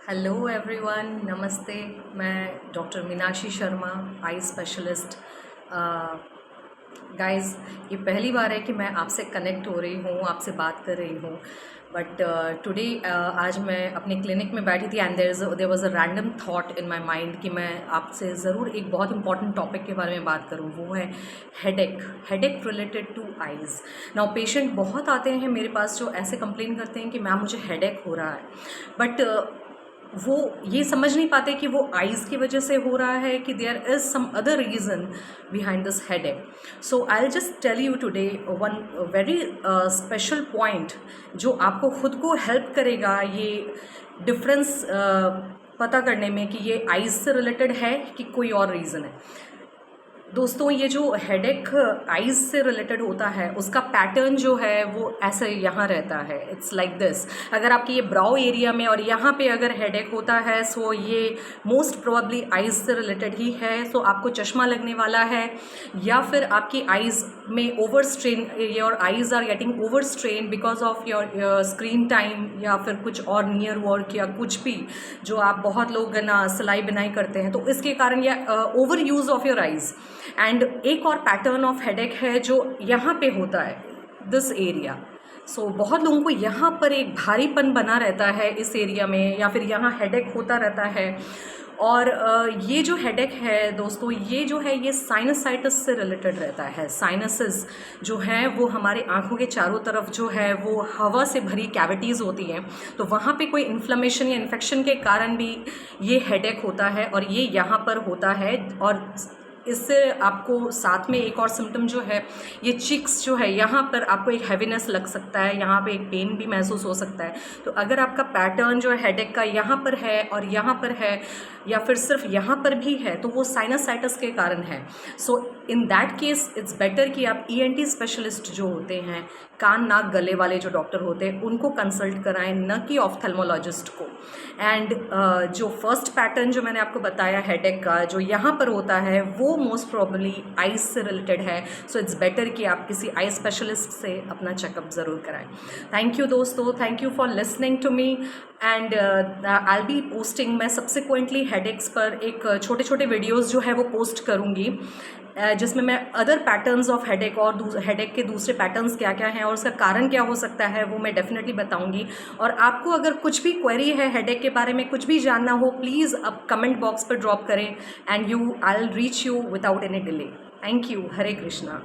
Hello everyone, नमस्ते। मैं doctor Meenakshi Sharma, eye specialist. Guys, ये पहली बार है कि मैं आपसे कनेक्ट हो रही हूँ, आपसे बात कर रही हूँ। बट टुडे आज मैं अपने क्लिनिक में बैठी थी and there was a random thought in my mind कि मैं आपसे ज़रूर एक बहुत इंपॉर्टेंट टॉपिक के बारे में बात करूँ। वो है headache related to eyes. Now patient बहुत आते हैं मेरे पास जो ऐसे कंप्लेन करते हैं कि मैम मुझे हेडेक हो रहा है, बट वो ये समझ नहीं पाते कि वो आइज़ की वजह से हो रहा है कि there is some other reason behind this headache. So I will just tell you today one very special point जो आपको खुद को हेल्प करेगा ये डिफरेंस पता करने में कि ये आइज़ से रिलेटेड है कि कोई और रीज़न है। दोस्तों, ये जो हेडेक आइज़ से रिलेटेड होता है उसका पैटर्न जो है वो ऐसे यहाँ रहता है। It's like this. अगर आपके ये ब्राउ एरिया में और यहाँ पे अगर हेडेक होता है सो ये मोस्ट प्रोबेबली आइज़ से रिलेटेड ही है। सो आपको चश्मा लगने वाला है या फिर आपकी आइज़ में over strain, your eyes are getting over strain because of your screen time या फिर कुछ और नियर वर्क या कुछ भी जो आप बहुत लोग ना सिलाई बुनाई करते हैं तो इसके कारण या over use of your eyes. And एक और पैटर्न ऑफ हेडेक है जो यहाँ पे होता है, दिस एरिया। सो बहुत लोगों को यहाँ पर एक भारीपन बना रहता है इस एरिया में, या फिर यहाँ हेडेक होता रहता है। और ये जो हेडेक है दोस्तों, ये जो है ये साइनसाइटिस से रिलेटेड रहता है। साइनसेस जो हैं वो हमारे आँखों के चारों तरफ जो है वो हवा से भरी कैविटीज़ होती हैं, तो वहाँ पे कोई इन्फ्लेमेशन या इन्फेक्शन के कारण भी ये हेडेक होता है और ये यहाँ पर होता है। और इससे आपको साथ में एक और सिम्टम जो है, ये चिक्स जो है यहाँ पर आपको एक हैवीनेस लग सकता है, यहाँ पे एक पेन भी महसूस हो सकता है। तो अगर आपका पैटर्न जो है हेडेक का यहाँ पर है और यहाँ पर है या फिर सिर्फ यहाँ पर भी है तो वो साइनसाइटिस के कारण है। So in that case it's better कि आप ईएनटी स्पेशलिस्ट जो होते हैं, कान नाक गले वाले जो डॉक्टर होते हैं उनको कंसल्ट कराएं, न कि ऑफ्थेल्मोलॉजिस्ट को। एंड जो फर्स्ट पैटर्न जो मैंने आपको बताया हेडेक का जो यहाँ पर होता है वो मोस्ट प्रोबेबली आइज से रिलेटेड है। सो इट्स बेटर कि आप किसी आई स्पेशलिस्ट से अपना चेकअप ज़रूर कराएं। थैंक यू दोस्तों, thank you for listening to me. And I be posting, मैं सब्सिक्वेंटली हेडेक्स पर एक छोटे छोटे वीडियोज़ जो है वो पोस्ट करूँगी जिसमें मैं अदर पैटर्न्स ऑफ हेडेक और हेडेक के दूसरे पैटर्न्स क्या क्या हैं और उसका कारण क्या हो सकता है वो मैं डेफिनेटली बताऊंगी। और आपको अगर कुछ भी क्वेरी है हेडेक के बारे में, कुछ भी जानना हो, प्लीज़ आप कमेंट बॉक्स पर ड्रॉप करें and I will reach you without any delay. Thank you. Hare Krishna.